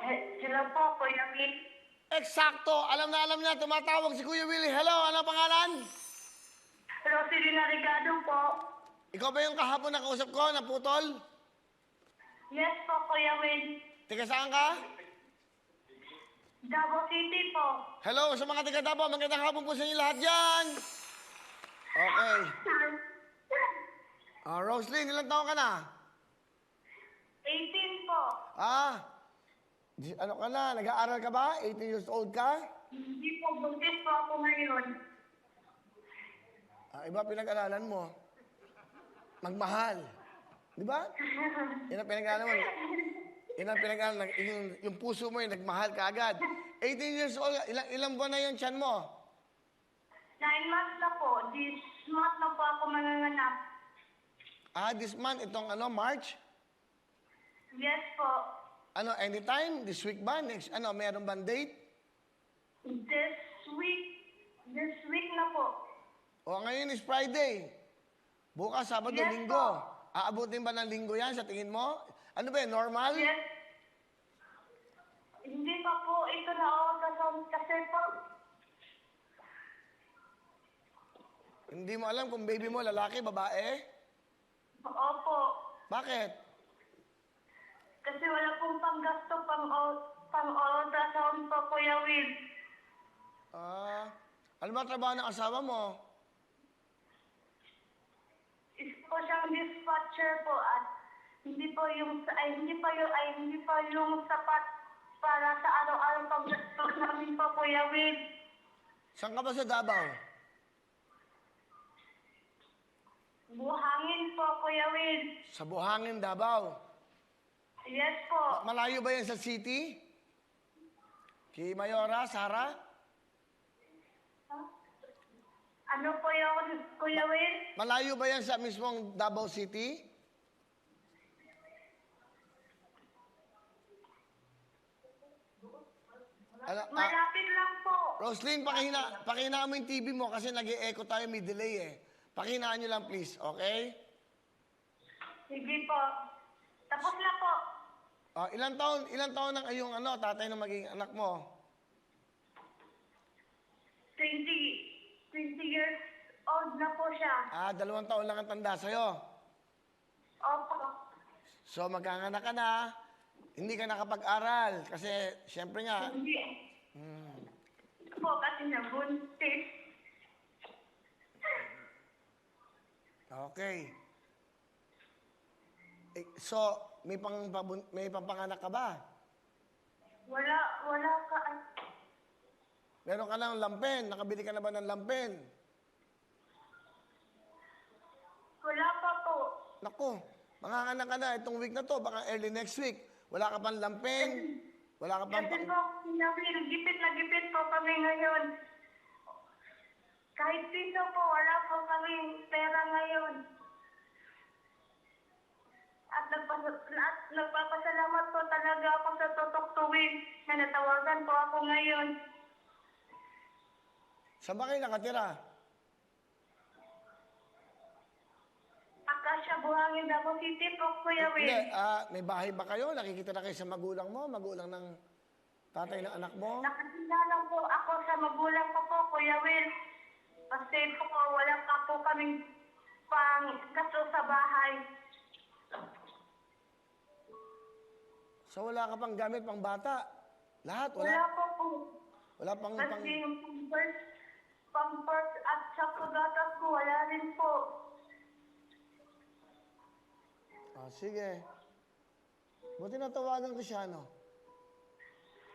Sila po, Kuya Will. Eksakto! Alam na alam niya, tumatawag si Kuya Willie. Hello, ano pangalan? Roselina Rigado po. Ikaw ba yung kahapon na kausap ko, naputol? Yes po, Kuya Will. Tiga saan ka? Davao City po. Hello, sa mga tiga Davao, magandang hapon po sa inyo lahat dyan. Okay. Roslyn, ilang taon ka na? 18 po. Ano ka na? Nag-aaral ka ba? 18 years old ka? Hindi po, buntis po ako ngayon. Iba pinag-aralan mo. Magmahal. Di ba? Yan ang pinag-aralan mo. Yan ang pinag-aralan. Yung puso mo yung nagmahal ka agad. 18 years old, ilang buwan na yung tiyan mo? 9 months na po. This month na po ako manganganak. This month, itong March? Yes po. Anytime? This week ba? Next, meron bang date? This week na po. Ngayon is Friday. Bukas, Sabado, Yes, Linggo. po. Aabutin ba ng linggo yan sa tingin mo? Ano ba normal? Yes. Hindi pa po. Ito na ultrasound kasi po. Hindi mo alam kung baby mo lalaki, babae? Opo. Bakit? Kasi wala pong panggasto pang-ultrasound po, Kuya Will. Ano ba trabaho ng asawa mo? Isa po siyang dispatcher po at hindi pa yung sapat para sa araw-araw panggasto namin po, Kuya Will. Saan ka ba sa Davao? Buhangin po, Kuya Will. Sa Buhangin, Davao. Yes po. Malayo ba yan sa city? Kay Mayora, Sara? Ano po yun, Kuya Will? Malayo ba yan sa mismong Davao City? Malapit lang po. Roslyn, pakina mo yung TV mo kasi nag-e-echo tayo, may delay eh. Pakinaan nyo lang please, okay? Sige po. Tapos na po. Ilang taon ng iyong tatay ng magiging anak mo? 20 years old na po siya. 2 taon lang ang tanda sa'yo. Opo. So magkanganak ka na, hindi ka nakapag-aral kasi siyempre nga. Hindi. Po, kasi nabuntis. Okay. So, may papanganak ka ba? Wala ka. Meron ka ng lampen? Nakabili ka na ba ng lampen? Wala pa po. Naku, manganganak ka na itong week na to, baka early next week. Wala ka pang lampen? Wala ka pang... Kasi po, Nawil, gipit na gipit po kami ngayon. Kahit piso po, wala po kami pera ngayon. At nagpapasalamat po talaga ako sa Totok Tuwing na natawagan po ako ngayon. Saan ba kayo nakatira? Akasya, Buhangin, Davao City po, Kuya Will. Hindi, may bahay ba kayo? Nakikita na kayo sa magulang mo? Magulang ng tatay ng anak mo? Nakakilala po ako sa magulang ko po, Kuya Will. Kasi po, wala pa po kaming pang-gasto sa bahay. So wala ka pang gamit pang bata? Lahat? Wala po po. Wala pang... Kasi yung pampers at sa kagatas ko, wala rin po. Sige. Buti natawagan ko siya, no?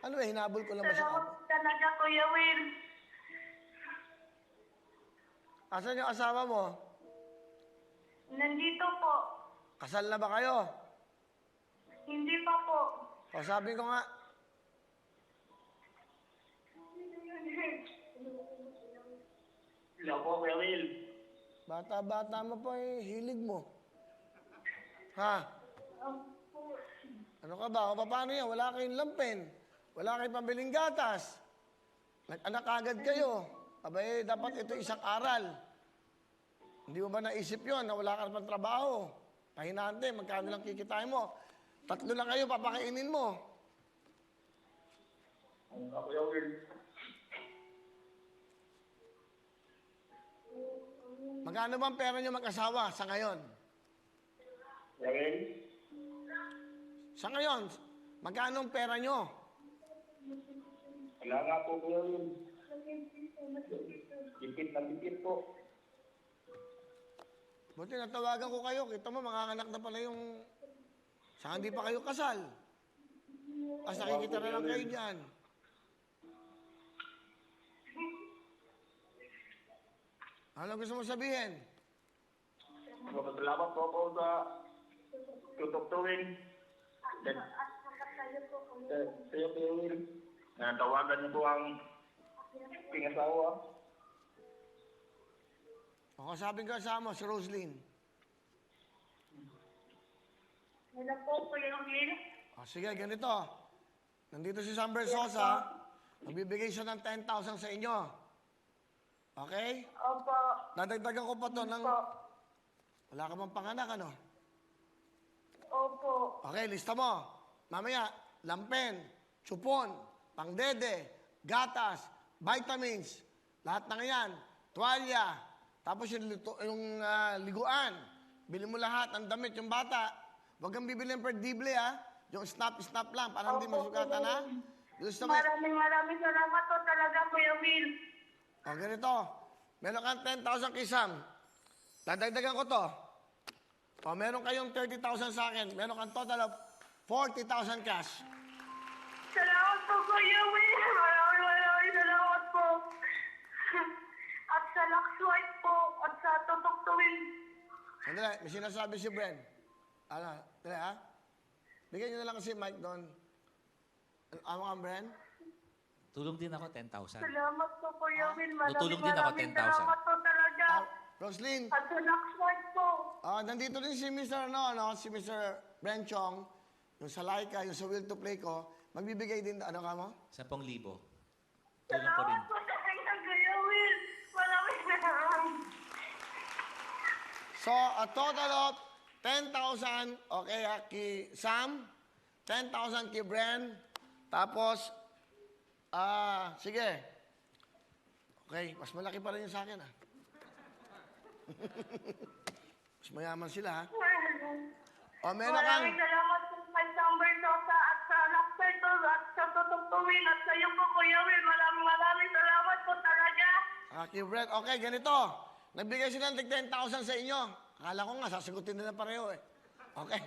Ano ba, hinabol ko lang ba siya? Salamat talaga, Kuya Will. Asan yung asawa mo? Nandito po. Kasal na ba kayo? Hindi pa po. Sabi ko nga. Hello po, Kuya Will. Bata-bata mo pa hilig mo. Ha? Ano ka ba? Paano yan? Wala kayong lampen. Wala kayong pambiling gatas. Nag-anak agad kayo. Abay, dapat ito isang aral. Hindi mo ba naisip yon na wala ka naman trabaho? Pahinante, magkano lang kikitain mo? 3 lang kayo, papakainin mo. Kuya Will. Magkano bang pera nyo mag-asawa sa ngayon? Kuya Will. Sa ngayon, magkano ang pera nyo? Wala nga po, Kuya Will. Tipid na tipid po. Buti natawagan ko kayo. Kita mo, manganganak na pala yung... Saka hindi pa kayo kasal. As nakikita na lang kayo dyan. Ano gusto mo sabihin? Salamat po ako sa tutuktuin. Sa'yo, Kuya Will. Natawagan niyo po ang pingasawa. O, sabi ko sa mo, si Roslyn. Hello po, Kuya Will. O, sige, ganito. Nandito si Sam Bersosa. Magbibigay siya ng 10,000 sa inyo. Okay? Opo. Dadagdagan ko pa to ng... Opo. Wala ka bang panganak, ano? Opo. Okay, lista mo. Mamaya, lampen, chupon, pangdede, gatas, vitamins, lahat ng yan, tuwalya, tapos yung liguan. Bili mo lahat ng damit, yung bata. Huwag kang bibili ng perdible, ha? Yung snap-snap lang, para hindi Opo, masugatan, ha? Gusto mo? Maraming salamat po talaga, Kuya Will. O, ganito. Meron kang 10,000 kay Sam. Dadagdagan ko to. O, meron kayong 30,000 sa akin. Meron kang total of 40,000 cash. Salamat po, Kuya Will. Maraming salamat po. At sa Lakswite po, at sa tutuktuin. Sandali, may sinasabi si Bren. Ano, dali ha? Bigyan nyo na lang kasi mic doon. Ano kang Bren? Tulong din ako 10,000. Salamat po, Kuya Will. Tutulong din ako, 10,000. Salamat po talaga. Roslyn, At sa Lakswite po. nandito din si Mr. Si Mr. Bren Chong, yung sa Laika, yung sa Will to Play ko, magbibigay din, ano ka mo? 10,000. Tulong ko rin. Salamat po talaga, Kuya Will. Maraming salamat. So, a total of 10,000, okay, kay Sam, 10,000 kay Bren, tapos, sige. Okay, mas malaki pa rin yung sa akin, Mas mayaman sila, ha? O, meron kang, Maraming salamat po kay Samber Sosa at sa Lakswite at sa tutuktuin at sa iyo po, Kuya Will. Maraming salamat po talaga. kay Bren, okay, ganito. Nagbigay sila ng 10,000 sa inyo. Akala ko nga, sasagutin nila pareho, Okay.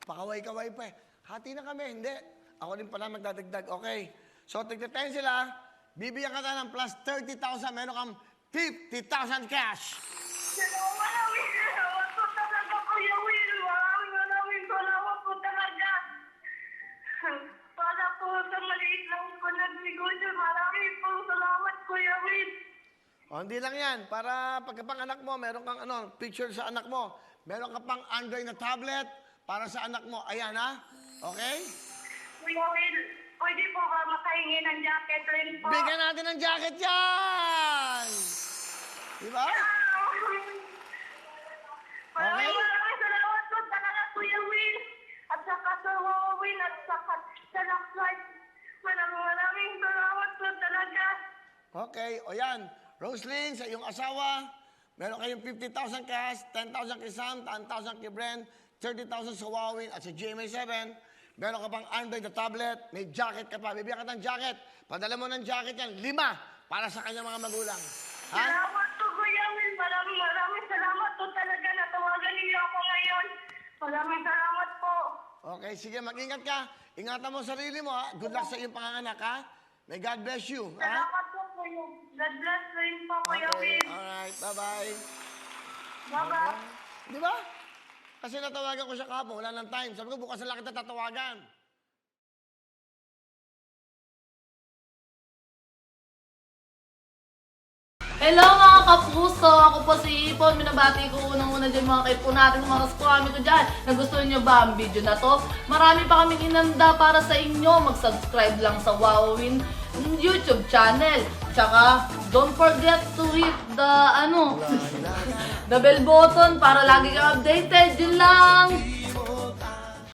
Pakaway-kaway pa, Hati na kami, hindi. Ako din pala magdadagdag, okay. So, tig-10 sila, bibigyan ka na ng plus 30,000, meron kang 50,000 cash. Maraming salamat po talaga, Kuya Will. Maraming salamat po talaga. Para po sa maliit lang ko nagnegosyo. Maraming po salamat, Kuya Will. O, hindi lang yan. Para pagkapanganak mo, meron kang picture sa anak mo. Meron ka pang Android na tablet para sa anak mo. Ayan, ha? Okay? Kuya Will, pwede po ba makahingi ng jacket rin po? Bigyan natin ng jacket yan! Diba? Maraming salamat po talaga, Kuya Will. At saka sa Huawei at saka sa Lakswite. Maraming salamat po talaga. Okay, o yan. Roslyn, sa iyong asawa, meron kayong 50,000 cash, 10,000 kay Sam, 10,000 kay Bren, 30,000 sa Huawei at sa GMA7. Meron ka pang Android na tablet, may jacket ka pa. Bibigyan ka ng jacket. Padala mo ng jacket yan, 5 para sa kanyang mga magulang. Ha? Salamat po, Kuya Will. Maraming salamat po talaga na tawagan niyo ako ngayon. Maraming salamat po. Okay, sige, mag-ingat ka. Ingatan mo sarili mo, ha? Good luck sa iyong panganganak, ha? May God bless you, ha? Salamat po, Kuya. God bless rin po, Kuya Okay, Will. alright, bye-bye. Bye-bye. Di ba? Kasi natawagan ko siya kahapon, wala ng time. Sabi ko, bukas na lang kita tatawagan. Hello mga kapuso! Ako po si Ipon. Minabati ko unang-una dyan mga kaipo natin, mga kaskwami ko dyan. Nagustuhan nyo ba ang video na to? Marami pa kaming inanda para sa inyo. Mag-subscribe lang sa Wowin YouTube channel. Tsaka, don't forget to hit the, the bell button para lagi kang updated. Yun lang!